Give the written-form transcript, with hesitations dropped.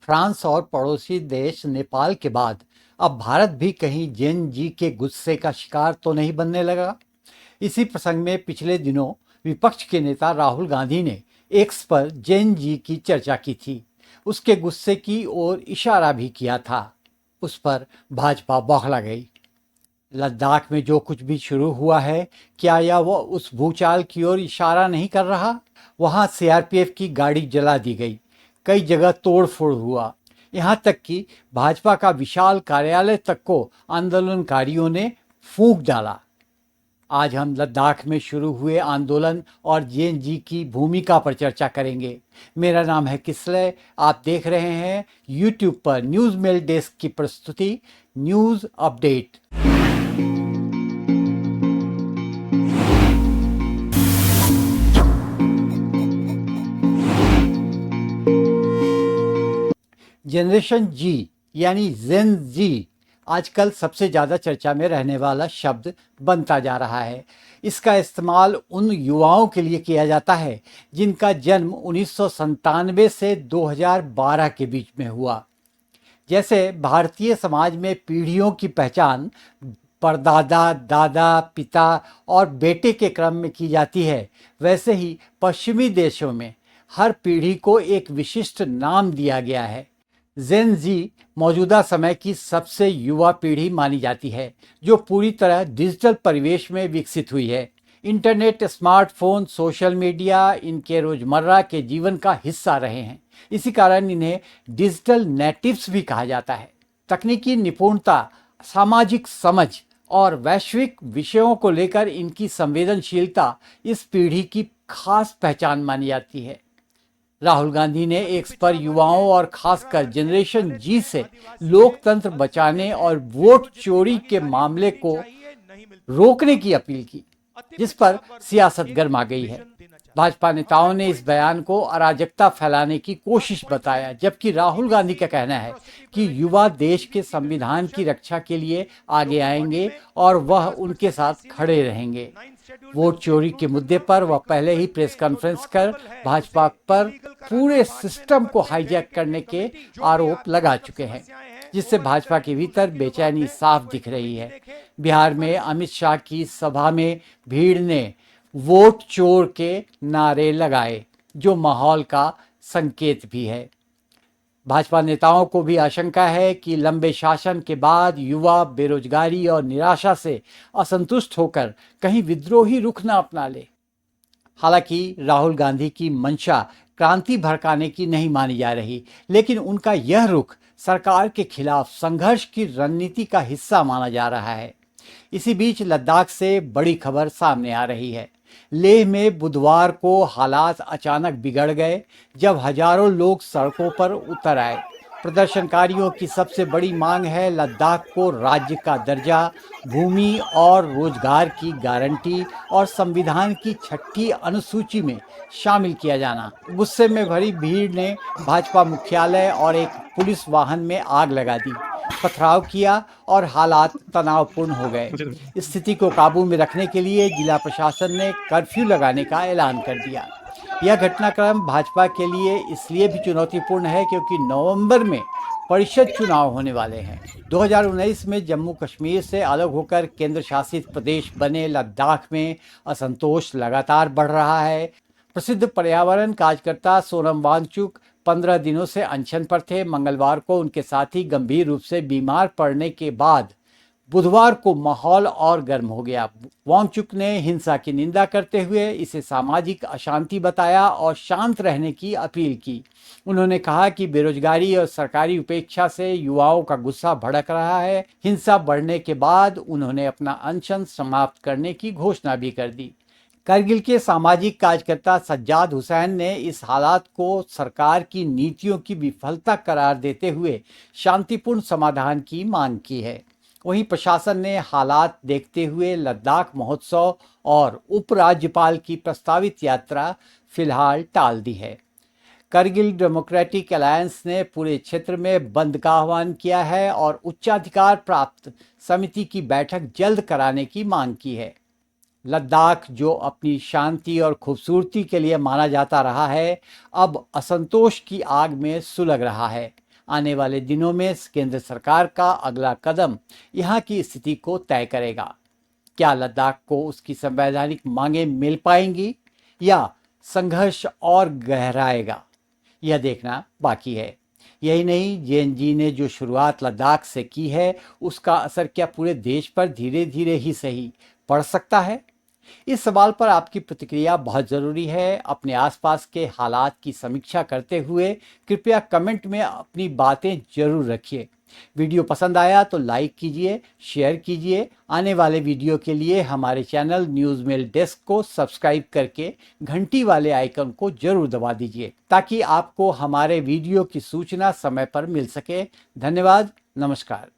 France और पड़ोसी देश नेपाल के बाद अब भारत भी कहीं जेन जी के गुस्से का शिकार तो नहीं बनने लगा। इसी प्रसंग में पिछले दिनों विपक्ष के नेता राहुल गांधी ने एक्स पर जेन जी की चर्चा की थी। उसके गुस्से की ओर इशारा भी किया था। उस पर भाजपा बौखला गई। लद्दाख में जो कुछ भी शुरू हुआ है, क्या यह वो उस भूचाल की ओर इशारा नहीं कर रहा? वहां सीआरपीएफ की गाड़ी जला दी गई, कई जगह तोड़फोड़ हुआ, यहाँ तक कि भाजपा का विशाल कार्यालय तक को आंदोलनकारियों ने फूंक डाला। आज हम लद्दाख में शुरू हुए आंदोलन और जेएनजी की भूमिका पर चर्चा करेंगे। मेरा नाम है किसलय। आप देख रहे हैं यूट्यूब पर न्यूज़ मेल डेस्क की प्रस्तुति न्यूज़ अपडेट। जनरेशन जी यानी जेन जी आजकल सबसे ज़्यादा चर्चा में रहने वाला शब्द बनता जा रहा है। इसका इस्तेमाल उन युवाओं के लिए किया जाता है जिनका जन्म 1997 से 2012 के बीच में हुआ। जैसे भारतीय समाज में पीढ़ियों की पहचान परदादा, दादा, पिता और बेटे के क्रम में की जाती है, वैसे ही पश्चिमी देशों में हर पीढ़ी को एक विशिष्ट नाम दिया गया है। जेन जी मौजूदा समय की सबसे युवा पीढ़ी मानी जाती है, जो पूरी तरह डिजिटल परिवेश में विकसित हुई है। इंटरनेट, स्मार्टफोन, सोशल मीडिया इनके रोजमर्रा के जीवन का हिस्सा रहे हैं। इसी कारण इन्हें डिजिटल नेटिव्स भी कहा जाता है। तकनीकी निपुणता, सामाजिक समझ और वैश्विक विषयों को लेकर इनकी संवेदनशीलता इस पीढ़ी की खास पहचान मानी जाती है। राहुल गांधी ने एक्स पर युवाओं और खासकर जनरेशन जी से लोकतंत्र बचाने और वोट चोरी के मामले को रोकने की अपील की, जिस पर सियासत गर्मा गई है। भाजपा नेताओं ने इस बयान को अराजकता फैलाने की कोशिश बताया, जबकि राहुल गांधी का कहना है कि युवा देश के संविधान की रक्षा के लिए आगे आएंगे और वह उनके साथ खड़े रहेंगे। वोट चोरी के मुद्दे पर वह पहले ही प्रेस कॉन्फ्रेंस कर भाजपा पर पूरे सिस्टम को हाईजैक करने के आरोप लगा चुके हैं, जिससे भाजपा के भीतर बेचैनी साफ दिख रही है। बिहार में अमित शाह की सभा में भीड़ ने वोट चोर के नारे लगाए, जो माहौल का संकेत भी है। भाजपा नेताओं को भी आशंका है कि लंबे शासन के बाद युवा बेरोजगारी और निराशा से असंतुष्ट होकर कहीं विद्रोही रुख न अपना ले। हालांकि राहुल गांधी की मंशा क्रांति भड़काने की नहीं मानी जा रही, लेकिन उनका यह रुख सरकार के खिलाफ संघर्ष की रणनीति का हिस्सा माना जा रहा है। इसी बीच लद्दाख से बड़ी खबर सामने आ रही है। लेह में बुधवार को हालात अचानक बिगड़ गए, जब हजारों लोग सड़कों पर उतर आए। प्रदर्शनकारियों की सबसे बड़ी मांग है लद्दाख को राज्य का दर्जा, भूमि और रोजगार की गारंटी और संविधान की 6ठी अनुसूची में शामिल किया जाना। गुस्से में भरी भीड़ ने भाजपा मुख्यालय और एक पुलिस वाहन में आग लगा दी, पथराव किया और हालात तनावपूर्ण हो गए। स्थिति को काबू में रखने के लिए जिला प्रशासन ने कर्फ्यू लगाने का ऐलान कर दिया। यह घटनाक्रम भाजपा के लिए इसलिए भी चुनौतीपूर्ण है क्योंकि नवंबर में परिषद चुनाव होने वाले हैं। 2019 में जम्मू कश्मीर से अलग होकर केंद्र शासित प्रदेश बने लद्दाख में असंतोष लगातार बढ़ रहा है। प्रसिद्ध पर्यावरण कार्यकर्ता सोनम वांगचुक 15 दिनों से अनशन पर थे। मंगलवार को उनके साथी गंभीर रूप से बीमार पड़ने के बाद बुधवार को माहौल और गर्म हो गया। वांगचुक ने हिंसा की निंदा करते हुए इसे सामाजिक अशांति बताया और शांत रहने की अपील की। उन्होंने कहा कि बेरोजगारी और सरकारी उपेक्षा से युवाओं का गुस्सा भड़क रहा है। हिंसा बढ़ने के बाद उन्होंने अपना अनशन समाप्त करने की घोषणा भी कर दी। करगिल के सामाजिक कार्यकर्ता सज्जाद हुसैन ने इस हालात को सरकार की नीतियों की विफलता करार देते हुए शांतिपूर्ण समाधान की मांग की है। वहीं प्रशासन ने हालात देखते हुए लद्दाख महोत्सव और उपराज्यपाल की प्रस्तावित यात्रा फिलहाल टाल दी है। करगिल डेमोक्रेटिक अलायंस ने पूरे क्षेत्र में बंद का आह्वान किया है और उच्चाधिकार प्राप्त समिति की बैठक जल्द कराने की मांग की है। लद्दाख, जो अपनी शांति और खूबसूरती के लिए माना जाता रहा है, अब असंतोष की आग में सुलग रहा है। आने वाले दिनों में केंद्र सरकार का अगला कदम यहाँ की स्थिति को तय करेगा। क्या लद्दाख को उसकी संवैधानिक मांगें मिल पाएंगी या संघर्ष और गहराएगा, यह देखना बाकी है। यही नहीं, जेएनजी ने जो शुरुआत लद्दाख से की है उसका असर क्या पूरे देश पर धीरे धीरे ही सही पड़ सकता है? इस सवाल पर आपकी प्रतिक्रिया बहुत ज़रूरी है। अपने आसपास के हालात की समीक्षा करते हुए कृपया कमेंट में अपनी बातें जरूर रखिए। वीडियो पसंद आया तो लाइक कीजिए, शेयर कीजिए। आने वाले वीडियो के लिए हमारे चैनल न्यूज़ मेल डेस्क को सब्सक्राइब करके घंटी वाले आइकन को जरूर दबा दीजिए ताकि आपको हमारे वीडियो की सूचना समय पर मिल सके। धन्यवाद, नमस्कार।